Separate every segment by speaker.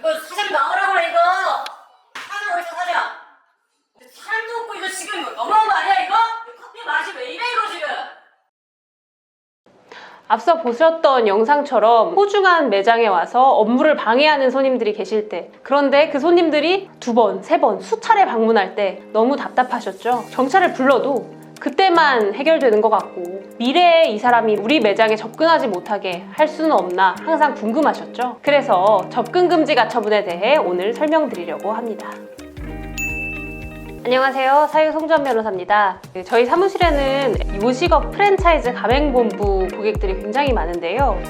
Speaker 1: 이거 사장 나오라고 그래, 이거. 사장 어디서 사장? 사람도 없고 이거 지금 이거 너무한 거 아니야, 이거? 커피 맛이 왜 이래, 이거 지금?
Speaker 2: 앞서 보셨던 영상처럼 소중한 매장에 와서 업무를 방해하는 손님들이 계실 때, 그런데 그 손님들이 2번, 3번, 수차례 방문할 때 너무 답답하셨죠? 경찰을 불러도 그때만 해결되는 것 같고, 미래에 이 사람이 우리 매장에 접근하지 못하게 할 수는 없나 항상 궁금하셨죠? 그래서 접근금지 가처분에 대해 오늘 설명드리려고 합니다. 안녕하세요. 사유 송주환 변호사입니다. 저희 사무실에는 요식업 프랜차이즈 가맹본부 고객들이 굉장히 많은데요.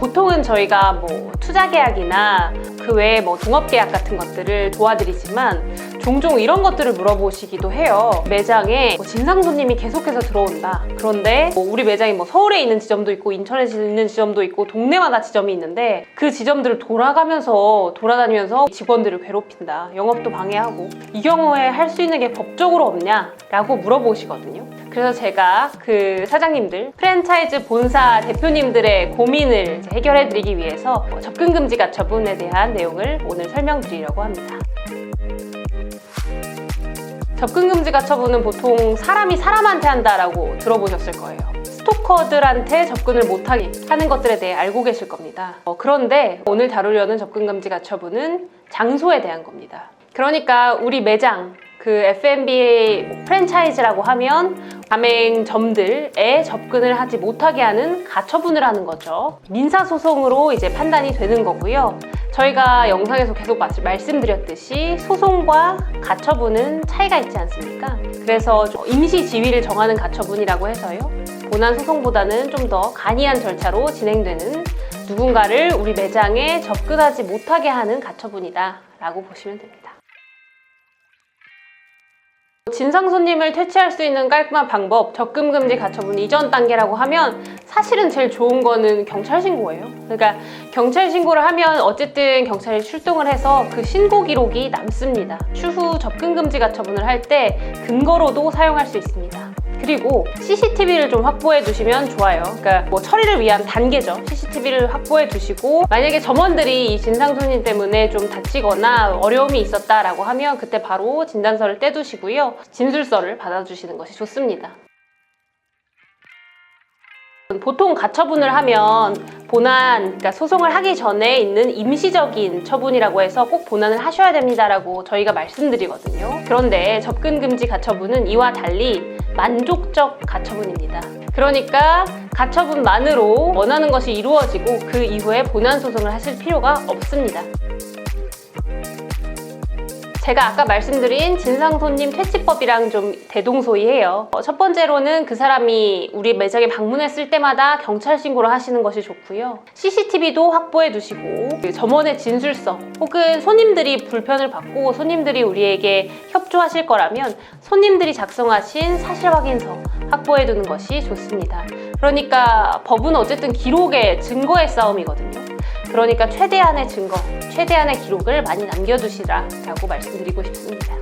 Speaker 2: 보통은 저희가 뭐 투자계약이나 그 외에 뭐 동업계약 같은 것들을 도와드리지만 종종 이런 것들을 물어보시기도 해요. 매장에 진상 손님이 계속해서 들어온다. 그런데 우리 매장이 뭐 서울에 있는 지점도 있고 인천에 있는 지점도 있고 동네마다 지점이 있는데 그 지점들을 돌아다니면서 직원들을 괴롭힌다. 영업도 방해하고. 이 경우에 할 수 있는 게 법적으로 없냐라고 물어보시거든요. 그래서 제가 그 사장님들, 프랜차이즈 본사 대표님들의 고민을 해결해드리기 위해서 접근금지 가처분에 대한 내용을 오늘 설명드리려고 합니다. 접근금지 가처분은 보통 사람이 사람한테 한다라고 들어보셨을 거예요. 스토커들한테 접근을 못하게 하는 것들에 대해 알고 계실 겁니다. 그런데 오늘 다루려는 접근금지 가처분은 장소에 대한 겁니다. 그러니까 우리 매장, 그 F&B 프랜차이즈라고 하면 가맹점들에 접근을 하지 못하게 하는 가처분을 하는 거죠. 민사소송으로 이제 판단이 되는 거고요. 저희가 영상에서 계속 말씀드렸듯이 소송과 가처분은 차이가 있지 않습니까? 그래서 임시지위를 정하는 가처분이라고 해서요. 본안 소송보다는 좀 더 간이한 절차로 진행되는 누군가를 우리 매장에 접근하지 못하게 하는 가처분이다 라고 보시면 됩니다. 진상 손님을 퇴치할 수 있는 깔끔한 방법, 접근금지 가처분 이전 단계라고 하면 사실은 제일 좋은 거는 경찰 신고예요. 그러니까 경찰 신고를 하면 어쨌든 경찰이 출동을 해서 그 신고 기록이 남습니다. 추후 접근금지 가처분을 할 때 근거로도 사용할 수 있습니다. 그리고 CCTV를 좀 확보해 두시면 좋아요. 그러니까 뭐 처리를 위한 단계죠. CCTV를 확보해 두시고 만약에 점원들이 이 진상 손님 때문에 좀 다치거나 어려움이 있었다라고 하면 그때 바로 진단서를 떼두시고요. 진술서를 받아주시는 것이 좋습니다. 보통 가처분을 하면 본안, 그러니까 소송을 하기 전에 있는 임시적인 처분이라고 해서 꼭 본안을 하셔야 됩니다라고 저희가 말씀드리거든요. 그런데 접근금지 가처분은 이와 달리 만족적 가처분입니다. 그러니까 가처분만으로 원하는 것이 이루어지고 그 이후에 본안 소송을 하실 필요가 없습니다. 제가 아까 말씀드린 진상손님 퇴치법이랑 좀 대동소이해요. 첫 번째로는 그 사람이 우리 매장에 방문했을 때마다 경찰 신고를 하시는 것이 좋고요. CCTV도 확보해 두시고 점원의 진술서 혹은 손님들이 불편을 받고 손님들이 우리에게 협조하실 거라면 손님들이 작성하신 사실 확인서 확보해 두는 것이 좋습니다. 그러니까 법은 어쨌든 기록의 증거의 싸움이거든요. 그러니까 최대한의 증거, 최대한의 기록을 많이 남겨두시라고 말씀드리고 싶습니다.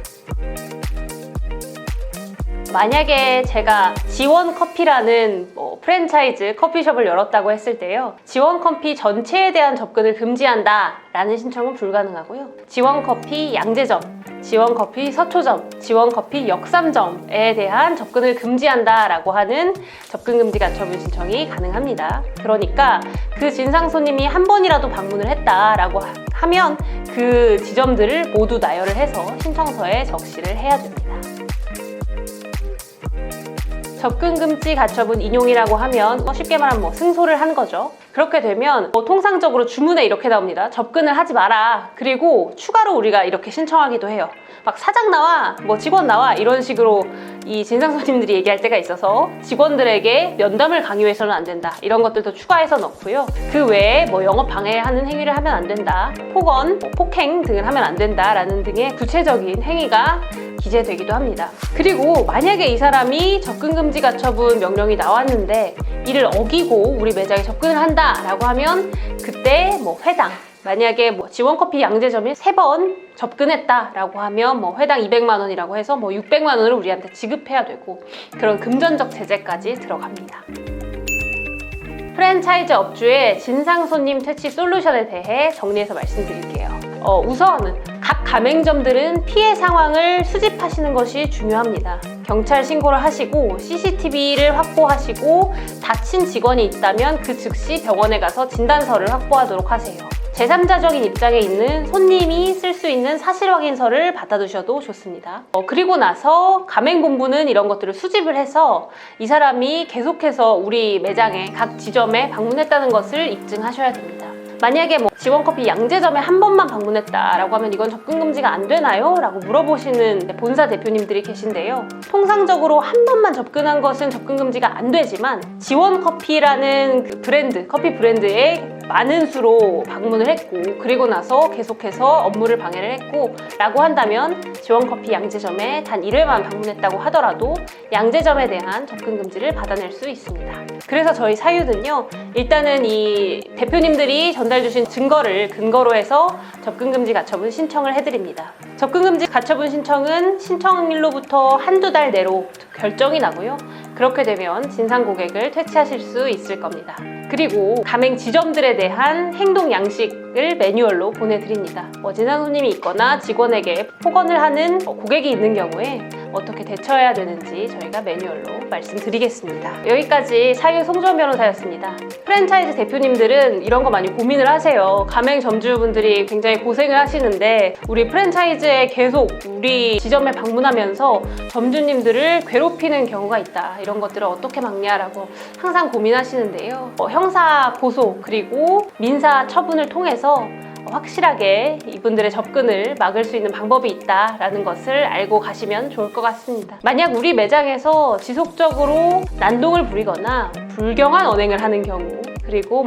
Speaker 2: 만약에 제가 지원커피라는 프랜차이즈 커피숍을 열었다고 했을 때요. 지원커피 전체에 대한 접근을 금지한다 라는 신청은 불가능하고요. 지원커피 양재점, 지원커피 서초점, 지원커피 역삼점에 대한 접근을 금지한다 라고 하는 접근금지 가처분 신청이 가능합니다. 그러니까 그 진상 손님이 한 번이라도 방문을 했다라고 하면 그 지점들을 모두 나열을 해서 신청서에 적시를 해야 됩니다. 접근금지 가처분 인용이라고 하면 쉽게 말하면 승소를 하는 거죠. 그렇게 되면 통상적으로 주문에 이렇게 나옵니다. 접근을 하지 마라. 그리고 추가로 우리가 이렇게 신청하기도 해요. 막 사장 나와, 직원 나와 이런 식으로 이 진상 손님들이 얘기할 때가 있어서 직원들에게 면담을 강요해서는 안 된다. 이런 것들도 추가해서 넣고요. 그 외에 영업 방해하는 행위를 하면 안 된다. 폭언, 폭행 등을 하면 안 된다라는 등의 구체적인 행위가 기재되기도 합니다. 그리고 만약에 이 사람이 접근금지 가처분 명령이 나왔는데 이를 어기고 우리 매장에 접근을 한다라고 하면 그때 회당, 만약에 지원커피 양재점이 3번 접근했다라고 하면 회당 200만 원이라고 해서 600만 원을 우리한테 지급해야 되고 그런 금전적 제재까지 들어갑니다. 프랜차이즈 업주의 진상 손님 퇴치 솔루션에 대해 정리해서 말씀드릴게요. 우선 각 가맹점들은 피해 상황을 수집하시는 것이 중요합니다. 경찰 신고를 하시고 CCTV를 확보하시고 다친 직원이 있다면 그 즉시 병원에 가서 진단서를 확보하도록 하세요. 제3자적인 입장에 있는 손님이 쓸 수 있는 사실확인서를 받아두셔도 좋습니다. 그리고 나서 가맹본부는 이런 것들을 수집을 해서 이 사람이 계속해서 우리 매장에 각 지점에 방문했다는 것을 입증하셔야 됩니다. 만약에 지원커피 양재점에 한 번만 방문했다라고 하면 이건 접근 금지가 안 되나요? 라고 물어보시는 본사 대표님들이 계신데요. 통상적으로 한 번만 접근한 것은 접근 금지가 안 되지만 지원커피라는 그 브랜드, 커피 브랜드에 많은 수로 방문을 했고 그리고 나서 계속해서 업무를 방해를 했고 라고 한다면 지원커피 양재점에 단 1회만 방문했다고 하더라도 양재점에 대한 접근 금지를 받아낼 수 있습니다. 그래서 저희 사유는요, 일단은 이 대표님들이 전달 주신 증거를 근거로 해서 접근금지 가처분 신청을 해드립니다. 접근금지 가처분 신청은 신청일로부터 한두 달 내로 결정이 나고요. 그렇게 되면 진상 고객을 퇴치하실 수 있을 겁니다. 그리고 가맹 지점들에 대한 행동 양식을 매뉴얼로 보내드립니다. 진상 손님이 있거나 직원에게 폭언을 하는 고객이 있는 경우에 어떻게 대처해야 되는지 저희가 매뉴얼로 말씀드리겠습니다. 여기까지 사유 송주원 변호사였습니다. 프랜차이즈 대표님들은 이런 거 많이 고민을 하세요. 가맹 점주분들이 굉장히 고생을 하시는데 우리 프랜차이즈에 계속 우리 지점에 방문하면서 점주님들을 괴롭히는 경우가 있다. 이런 것들을 어떻게 막냐라고 항상 고민하시는데요. 형사 고소 그리고 민사 처분을 통해서 확실하게 이분들의 접근을 막을 수 있는 방법이 있다라는 것을 알고 가시면 좋을 것 같습니다. 만약 우리 매장에서 지속적으로 난동을 부리거나 불경한 언행을 하는 경우 그리고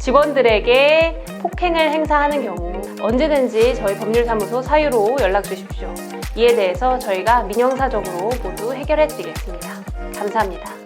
Speaker 2: 직원들에게 폭행을 행사하는 경우 언제든지 저희 법률사무소 사유로 연락 주십시오. 이에 대해서 저희가 민형사적으로 모두 해결해 드리겠습니다. 감사합니다.